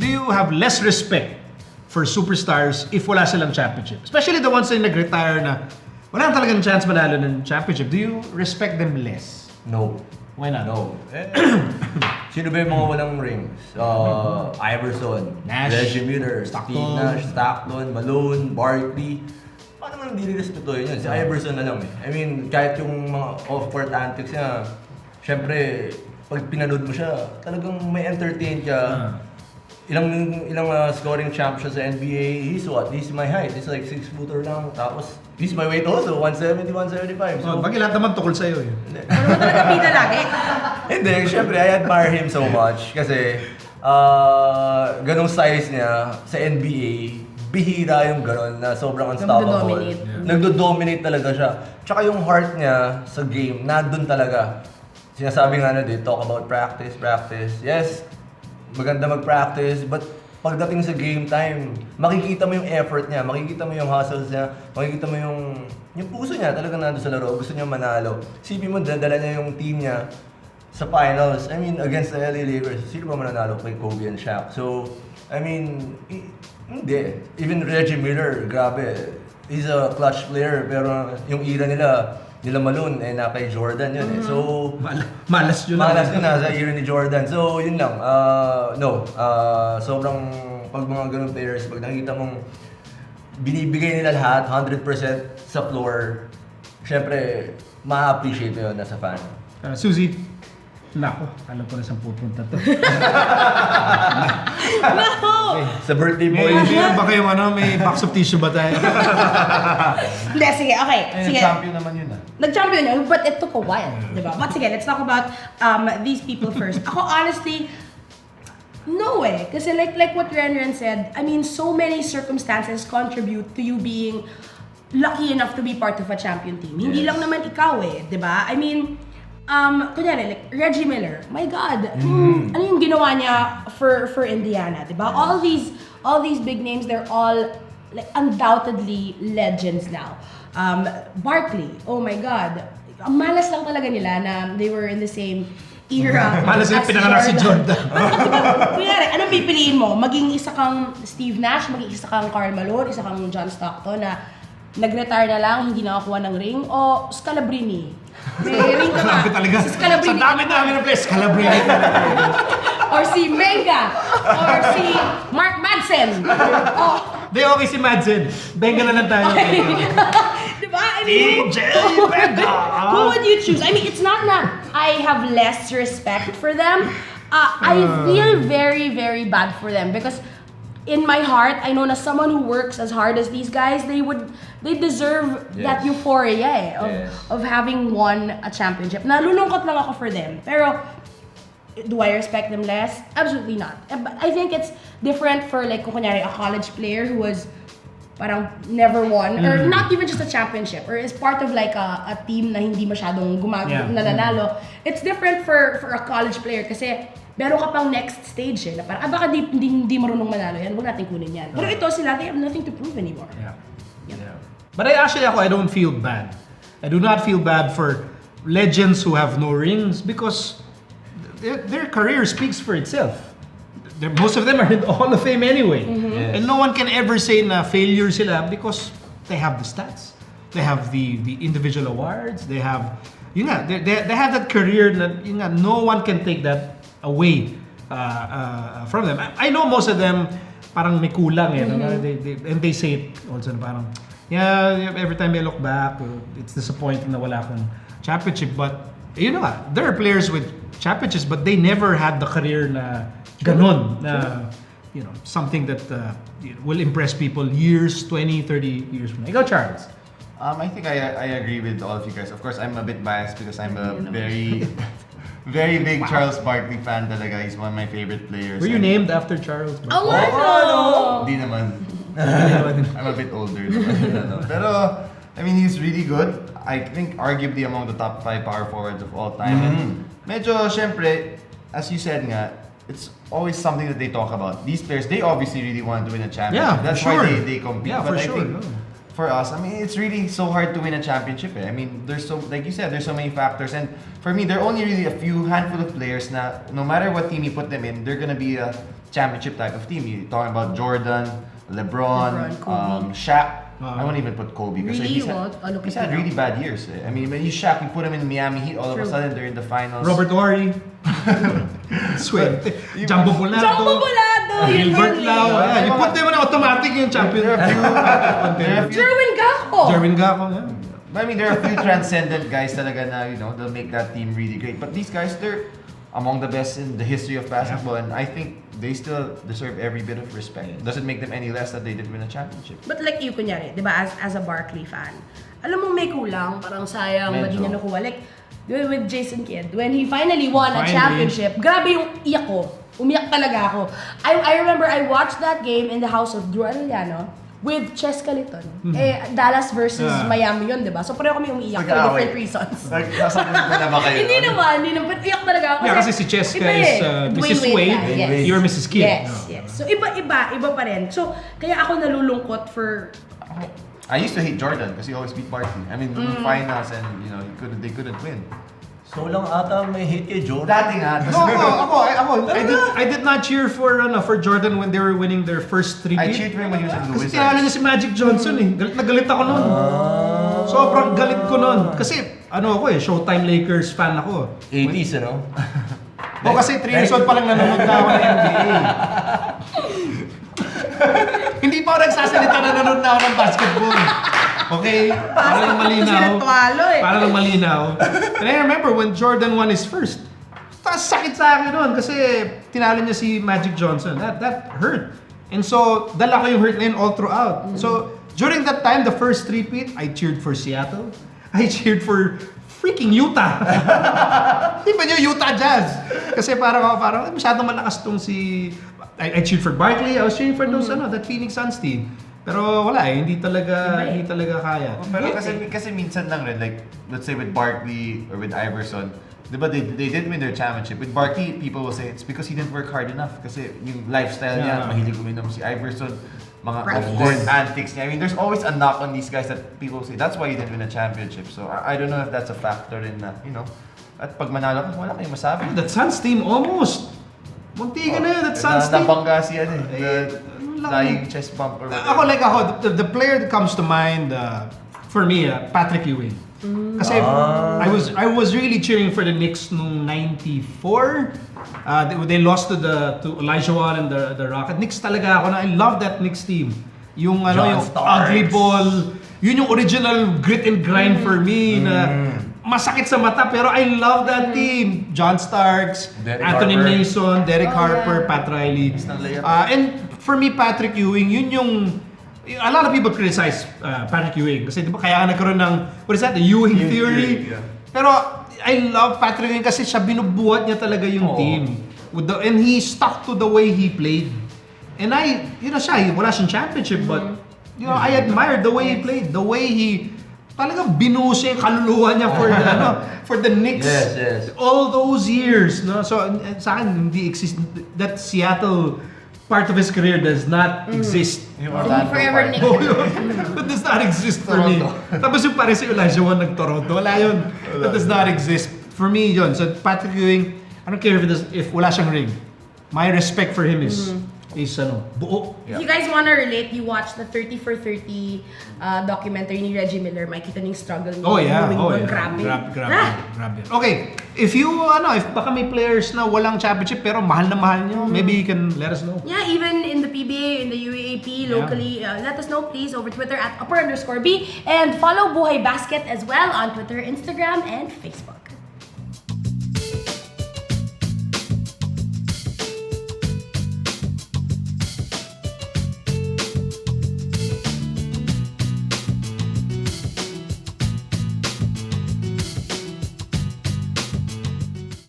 do you have less respect for superstars if wala silang championship? Especially the ones na nag-retire na wala na talagang chance manalo ng championship. Do you respect them less? No. Why not? No. Sino ba yung mga walang rings? Iverson, Nash, Reggie Miller, Stockton. Steve Nash, Stockton, Malone, Barkley. Paano man hindi respetuhin yun? Si Iverson na lang eh. I mean, kahit yung mga off-court antics niya, syempre, pag pinanood mo siya, talagang may entertain ka. Ilang scoring champ siya sa NBA. He's what? He's my height. He's like 6-footer lang. Tapos, he's my weight also. 170, 175. So, Bagay lahat naman tukol sa'yo yun. Ano mo talaga bida lagi? hindi, syempre, I admire him so much. Kasi, ganong size niya sa NBA, bihira yung ganon na sobrang unstoppable. Nagdo-dominate. Nagdo-dominate talaga siya. Tsaka yung heart niya sa game, nandun talaga. Sinasabi nga na din, talk about practice, practice. Yes, maganda mag-practice, but pagdating sa game time, makikita mo yung effort niya, makikita mo yung hustles niya, makikita mo yung puso niya talaga nandun sa laro, gusto niya manalo. Isipin mo, dadala niya yung team niya sa finals. I mean, against the LA Lakers, sino ba mananalo kay Kobe and Shaq? So, I mean, hindi. Even Reggie Miller, grabe. He's a clutch player, pero yung era nila Malone, na kay Jordan yun eh. So, Malas yun lang. malas yun sa era ni Jordan. So, yun lang. No. Sobrang, pag mga ganun players, pag nakikita mong binibigay nila lahat, 100% sa floor, syempre, ma-appreciate mo yun as a fan. Suzy, nako, alam ko na saan pupunta to. No! Sa birthday boy. Meron ba kayong may box of tissue ba tayo? Hindi, sige, okay. Sige. Champion naman yun ah. Nag-champion yun, but it took a while, di ba? But sige, let's talk about these people first. Ako, honestly, no way. Kasi like what Renren said, I mean, so many circumstances contribute to you being lucky enough to be part of a champion team. Hindi lang naman ikaw eh, di ba? I mean, kunyari, like Reggie Miller, my God, ano yung ginawa niya for Indiana, di ba? All these big names, they're all like undoubtedly legends now. Barkley, oh my God, ang malas lang talaga nila na they were in the same era. Malas yung as pinanganak si Jordan. Kunyari, anong pipiliin mo? Maging isa kang Steve Nash, maging isa kang Karl Malone, isa kang John Stockton na nag-retire na lang, hindi nakakuha ng ring, o Scalabrini? May ring ka ba? Grabe talaga. Si Scalabrini. Sa dami-dami ng place, Scalabrini. Or si Menga. Or si Mark Madsen. Oh, Di, okay si Madsen. Benga na lang tayo. diba? I mean, DJ Benga! who would you choose? I mean, it's not that I have less respect for them. I feel very, very bad for them because in my heart, I know na someone who works as hard as these guys, they deserve that euphoria of having won a championship. Nalulungkot lang ako for them. Pero, do I respect them less? Absolutely not. But I think it's different for like, kung kunyari, a college player who was parang never won, or not even just a championship, or is part of like a team na hindi masyadong nananalo. It's different for a college player kasi meron ka pang next stage eh, na parang, baka hindi marunong manalo yan, huwag natin kunin yan. Pero ito sila, they have nothing to prove anymore. Yeah. But I don't feel bad. I do not feel bad for legends who have no rings because their career speaks for itself. Most of them are in the Hall of Fame anyway. Yes. And no one can ever say na failure sila because they have the stats. They have the individual awards. They have, they have that career that no one can take that away from them. I know most of them parang may kulang eh. And they say it also na parang, every time they look back, it's disappointing na wala akong championship. But, there are players with championships but they never had the career na ganon, na, something that will impress people years, 20, 30 years from now. Ikaw, Charles. I think I agree with all of you guys. Of course, I'm a bit biased because I'm a very, very big Charles Barkley fan talaga. He's one of my favorite players. Were you named after Charles Barkley? Oh, no! Di naman. I'm a bit older naman. Pero, I mean, he's really good. I think arguably among the top 5 power forwards of all time. And medyo, syempre, as you said nga, it's always something that they talk about. These players, they obviously really want to win a championship. Yeah, That's for sure. why they compete. Yeah, but for I sure. think for us, I mean, it's really so hard to win a championship. I mean, there's so, like you said, there's so many factors. And for me, there are only really a handful of players na no matter what team you put them in, they're gonna be a championship type of team. You're talking about Jordan, LeBron, Kobe. Shaq. I won't even put Kobe because Really? he's had, What? Look he's at had him. really bad years. I mean, when you Shaq, you put him in Miami Heat, all of a True. sudden they're in the finals. Robert Horry. Swerte. Jumbo Volado. Jumbo Volado! Yun Gilbert yun Lau. eh. Yeah, you put them on automatic yung champion. There are a few, Jerwin Gakpo! Jerwin Gakpo. Yeah. I mean, there are a few transcendent guys talaga na, they'll make that team really great. But these guys, they're among the best in the history of basketball, and I think they still deserve every bit of respect. Doesn't make them any less that they did win a championship. But like you, kunyari, di ba, as a Barkley fan, alam mo may kulang, parang sayang, ba di Medyo. niya nakuha. Like, with Jason Kidd, when he finally won a Finally. championship, grabe yung iyak ko. Umiyak talaga ako. I remember I watched that game in the house of Drew Arellano with Cheska Liton. Dallas versus Miami yun, di ba? So pareho kami umiiyak for Nag-aaway. different reasons. Nagsasabi ko na ba kayo? Hindi naman. But iyak talaga ako. Yeah, kasi si Cheska iba is Dwayne Mrs. Wade. fan, yes. You're Mrs. Kidd. Yes. So iba pa rin. So kaya ako nalulungkot for I used to hate Jordan because he always beat Barkley. I mean, finals and they couldn't win. So lang ata may hate kay Jordan. Dati nga. No, I did not cheer for Jordan when they were winning their first three I peat. cheered for him when he was in the Kasi Wizards. tinalo niya si Magic Johnson eh. Galit na galit ako nun. Sobrang galit ko nun. Kasi ako Showtime Lakers fan ako. 80s, ano? O kasi 3 years old pa lang nanonood na ako ng NBA. Hindi pa ako nagsasalita na nanonood na ako ng basketball. Okay? Para lang malinaw. Sinatwalo eh. Para lang malinaw. And I remember when Jordan won his first. Sakit sa akin nun kasi tinalo niya si Magic Johnson. That hurt. And so, dala ko yung hurt na yun all throughout. So, during that time, the first three-peat, I cheered for Seattle. I cheered for freaking Utah. Di ba niyo Utah Jazz? Kasi parang masyadong malakas tong si... I cheered for Barkley. I was cheering for those, that Phoenix Suns team. Pero wala hindi talaga kaya. Pero kasi minsan lang rin, like, let's say with Barkley or with Iverson, di ba, they did win their championship. With Barkley, people will say it's because he didn't work hard enough. Kasi yung lifestyle niya, mahilig uminom si Iverson, mga off-court antics niya. I mean, there's always a knock on these guys that people say, that's why he didn't win a championship. So, I don't know if that's a factor in, at pag manalo ka, wala kayong masabi. That Suns team almost. Muntikan na yun, that Suns team. Nabangga si flying chest bump or whatever. The player that comes to mind for me, Patrick Ewing. Kasi I was really cheering for the Knicks nung 94. They lost to Elijah Wan and the Rocket. Knicks talaga ako na I love that Knicks team. Yung John yung Starks. ugly ball, yun yung original grit and grind for me na masakit sa mata pero I love that team. John Starks, Derek Anthony Harper. Mason, Derek Harper, Pat Riley. And for me, Patrick Ewing, yun yung a lot of people criticize Patrick Ewing kasi di ba kaya nagkaroon ng what is that, the Ewing theory? yeah. Pero I love Patrick Ewing kasi siya binubuhat niya talaga yung team. And he stuck to the way he played. And wala siyang championship but I admire the way he played, the way he talagang binuhos niya yung kaluluwa niya for the Knicks. Yes. All those years, no? So sa akin hindi exist that Seattle part of his career does not exist. Yung Hindi Orlando forever part. Nick. That does not exist for me. Tapos yung pare si Elijah Wan nag-Toronto, wala yun. That does not exist. For me yun. So Patrick Ewing, I don't care if wala siyang ring. My respect for him is buo. If you guys wanna relate, you watch the 30 for 30 documentary ni Reggie Miller. Makikita niyo yung struggle niya. Oh yeah, Grabe. Grabe. Okay, if baka may players na walang championship pero mahal na mahal niyo, maybe you can let us know. Yeah, even in the PBA, in the UAAP, locally, let us know please over Twitter at @upper_B and follow Buhay Basket as well on Twitter, Instagram, and Facebook.